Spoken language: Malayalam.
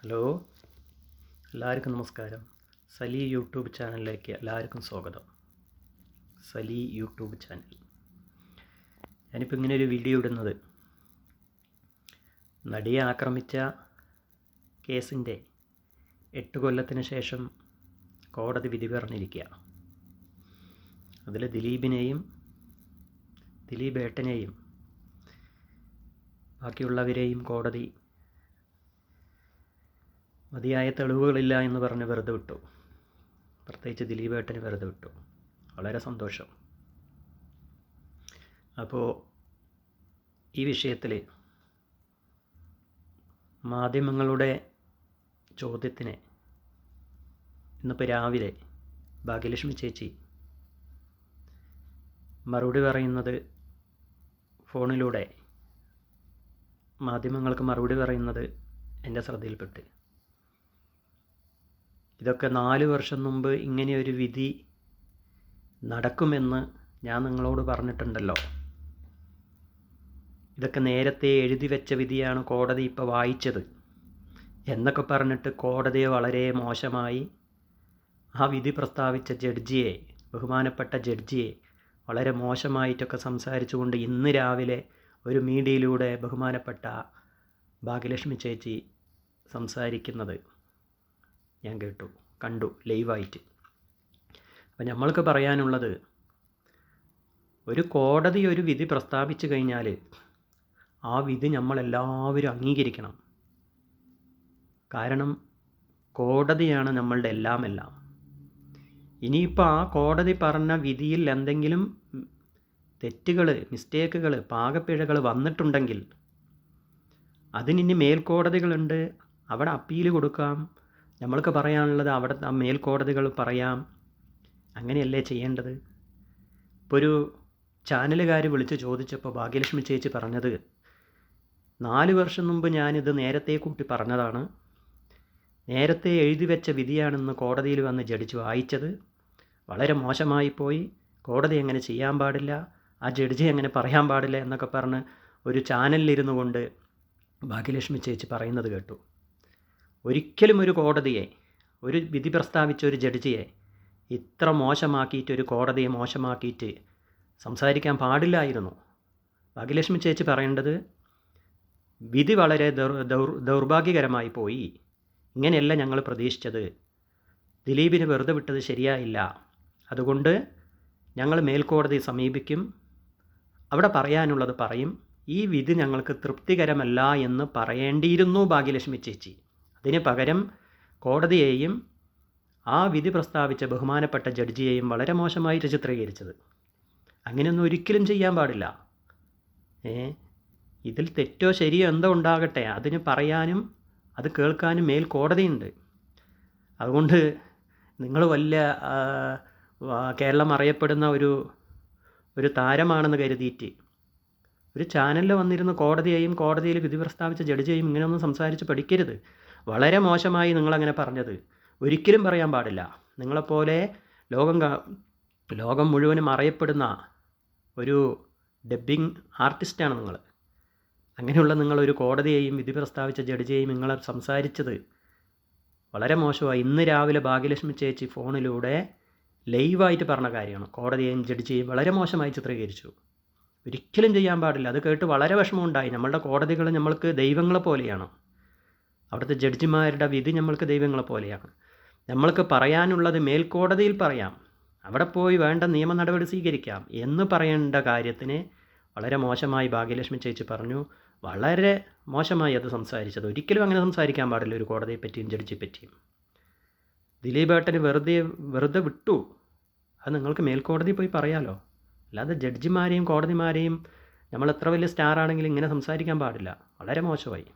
ഹലോ, എല്ലാവർക്കും നമസ്കാരം. സലി യൂട്യൂബ് ചാനലിലേക്ക് എല്ലാവർക്കും സ്വാഗതം. Sali YouTube channel. ഞാനിപ്പോൾ ഇങ്ങനെ ഒരു വീഡിയോ ഇടുന്നത് നടിയെ ആക്രമിച്ച കേസിൻ്റെ 8 കൊല്ലത്തിന് ശേഷം കോടതി വിധി പറഞ്ഞിരിക്കുക. അതിൽ ദിലീപേട്ടനെയും ബാക്കിയുള്ളവരെയും കോടതി മതിയായ തെളിവുകളില്ല എന്ന് പറഞ്ഞ് വെറുതെ വിട്ടു. പ്രത്യേകിച്ച് ദിലീപേട്ടന് വെറുതെ വിട്ടു. വളരെ സന്തോഷം. അപ്പോൾ ഈ വിഷയത്തിൽ മാധ്യമങ്ങളുടെ ചോദ്യത്തിന് ഇന്നിപ്പോൾ രാവിലെ ഭാഗ്യലക്ഷ്മി ചേച്ചി മറുപടി പറയുന്നത്, ഫോണിലൂടെ മാധ്യമങ്ങൾക്ക് മറുപടി പറയുന്നത് എൻ്റെ ശ്രദ്ധയിൽപ്പെട്ട്. ഇതൊക്കെ 4 വർഷം മുമ്പ് ഇങ്ങനെയൊരു വിധി നടക്കുമെന്ന് ഞാൻ നിങ്ങളോട് പറഞ്ഞിട്ടുണ്ടല്ലോ. ഇതൊക്കെ നേരത്തെ എഴുതി വെച്ച വിധിയാണ് കോടതി ഇപ്പോൾ വായിച്ചത് എന്നൊക്കെ പറഞ്ഞിട്ട് കോടതിയെ വളരെ മോശമായി ആ വിധി പ്രസ്താവിച്ച ജഡ്ജിയെ, ബഹുമാനപ്പെട്ട ജഡ്ജിയെ വളരെ മോശമായിട്ടൊക്കെ സംസാരിച്ചുകൊണ്ട് ഇന്ന് രാവിലെ ഒരു മീഡിയയിലൂടെ ബഹുമാനപ്പെട്ട ഭാഗ്യലക്ഷ്മി ചേച്ചി സംസാരിക്കുന്നത് ഞാൻ കണ്ടു ലൈവായിട്ട്. അപ്പം നമ്മൾക്ക് പറയാനുള്ളത്, ഒരു കോടതി ഒരു വിധി പ്രസ്താവിച്ചു കഴിഞ്ഞാൽ ആ വിധി നമ്മളെല്ലാവരും അംഗീകരിക്കണം. കാരണം കോടതിയാണ് നമ്മളുടെ എല്ലാം. ഇനിയിപ്പോൾ ആ കോടതി പറഞ്ഞ വിധിയിൽ എന്തെങ്കിലും തെറ്റുകൾ, മിസ്റ്റേക്കുകൾ, പാകപ്പിഴകൾ വന്നിട്ടുണ്ടെങ്കിൽ അതിനി മേൽക്കോടതികളുണ്ട്, അവിടെ അപ്പീൽ കൊടുക്കാം. നമ്മൾക്ക് പറയാനുള്ളത് അവിടെ ആ മേൽക്കോടതികൾ പറയാം. അങ്ങനെയല്ലേ ചെയ്യേണ്ടത്? ഇപ്പോൾ ഒരു ചാനലുകാർ വിളിച്ച് ചോദിച്ചപ്പോൾ ഭാഗ്യലക്ഷ്മി ചേച്ചി പറഞ്ഞത്, 4 വർഷം മുമ്പ് ഞാനിത് നേരത്തെ കൂട്ടി പറഞ്ഞതാണ്, നേരത്തെ എഴുതി വെച്ച വിധിയാണെന്ന് കോടതിയിൽ വന്ന് ജഡ്ജി വായിച്ചത്, വളരെ മോശമായിപ്പോയി, കോടതി അങ്ങനെ ചെയ്യാൻ പാടില്ല, ആ ജഡ്ജി അങ്ങനെ പറയാൻ പാടില്ല എന്നൊക്കെ പറഞ്ഞ് ഒരു ചാനലിലിരുന്നു കൊണ്ട് ഭാഗ്യലക്ഷ്മി ചേച്ചി പറയുന്നത് കേട്ടു. ഒരിക്കലും ഒരു കോടതിയെ, ഒരു വിധി പ്രസ്താവിച്ച ഒരു ജഡ്ജിയെ ഇത്ര മോശമാക്കിയിട്ട്, ഒരു കോടതിയെ മോശമാക്കിയിട്ട് സംസാരിക്കാൻ പാടില്ലായിരുന്നു. ഭാഗ്യലക്ഷ്മി ചേച്ചി പറയേണ്ടത്, വിധി വളരെ ദൗർഭാഗ്യകരമായി പോയി, ഇങ്ങനെയല്ല ഞങ്ങൾ പ്രതീക്ഷിച്ചത്, ദിലീപിനെ വെറുതെ വിട്ടത് ശരിയായില്ല, അതുകൊണ്ട് ഞങ്ങൾ മേൽക്കോടതിയെ സമീപിക്കും, അവിടെ പറയാനുള്ളത് പറയും, ഈ വിധി ഞങ്ങൾക്ക് തൃപ്തികരമല്ല എന്ന് പറയേണ്ടിയിരുന്നു ഭാഗ്യലക്ഷ്മി ചേച്ചി. അതിന് പകരം കോടതിയെയും ആ വിധി പ്രസ്താവിച്ച ബഹുമാനപ്പെട്ട ജഡ്ജിയെയും വളരെ മോശമായിട്ട് ചിത്രീകരിച്ചത്. അങ്ങനെയൊന്നും ഒരിക്കലും ചെയ്യാൻ പാടില്ല. ഇതിൽ തെറ്റോ ശരിയോ എന്തോ ഉണ്ടാകട്ടെ, അതിന് പറയാനും അത് കേൾക്കാനും മേൽക്കോടതിയുണ്ട്. അതുകൊണ്ട് നിങ്ങൾ വലിയ കേരളം അറിയപ്പെടുന്ന ഒരു താരമാണെന്ന് കരുതിയിട്ട് ഒരു ചാനലിൽ വന്നിരുന്ന കോടതിയെയും കോടതിയിൽ വിധി പ്രസ്താവിച്ച ജഡ്ജിയെയും ഇങ്ങനെയൊന്നും സംസാരിച്ച് പഠിക്കരുത്. വളരെ മോശമായി നിങ്ങളങ്ങനെ പറഞ്ഞത് ഒരിക്കലും പറയാൻ പാടില്ല. നിങ്ങളെപ്പോലെ ലോകം മുഴുവനും അറിയപ്പെടുന്ന ഒരു ഡബ്ബിംഗ് ആർട്ടിസ്റ്റാണ് നിങ്ങൾ. അങ്ങനെയുള്ള നിങ്ങളൊരു കോടതിയെയും വിധി പ്രസ്താവിച്ച ജഡ്ജിയെയും നിങ്ങൾ സംസാരിച്ചത് വളരെ മോശമായി. ഇന്ന് രാവിലെ ഭാഗ്യലക്ഷ്മി ചേച്ചി ഫോണിലൂടെ ലൈവായിട്ട് പറഞ്ഞ കാര്യമാണ്. കോടതിയെയും ജഡ്ജിയെയും വളരെ മോശമായി ചിത്രീകരിച്ചു. ഒരിക്കലും ചെയ്യാൻ പാടില്ല. അത് കേട്ട് വളരെ വിഷമമുണ്ടായി. നമ്മളുടെ കോടതികൾ നമ്മൾക്ക് ദൈവങ്ങളെ പോലെയാണ്. അവിടുത്തെ ജഡ്ജിമാരുടെ വിധി നമ്മൾക്ക് ദൈവങ്ങളെ പോലെയാണ്. നമ്മൾക്ക് പറയാനുള്ളത് മേൽക്കോടതിയിൽ പറയാം, അവിടെ പോയി വേണ്ട നിയമ നടപടി സ്വീകരിക്കാം എന്ന് പറയേണ്ട കാര്യത്തിന് വളരെ മോശമായി ഭാഗ്യലക്ഷ്മി ചേച്ചി പറഞ്ഞു. വളരെ മോശമായി അത് സംസാരിച്ചത്. ഒരിക്കലും അങ്ങനെ സംസാരിക്കാൻ പാടില്ല ഒരു കോടതിയെ പറ്റിയും ജഡ്ജിയെ പറ്റിയും. ദിലീപേട്ടന് വെറുതെ വിട്ടു, അത് നിങ്ങൾക്ക് മേൽക്കോടതിയിൽ പോയി പറയാമല്ലോ. അല്ലാതെ ജഡ്ജിമാരെയും കോടതിമാരെയും നമ്മൾ എത്ര വലിയ സ്റ്റാർ ആണെങ്കിലും ഇങ്ങനെ സംസാരിക്കാൻ പാടില്ല. വളരെ മോശമായി.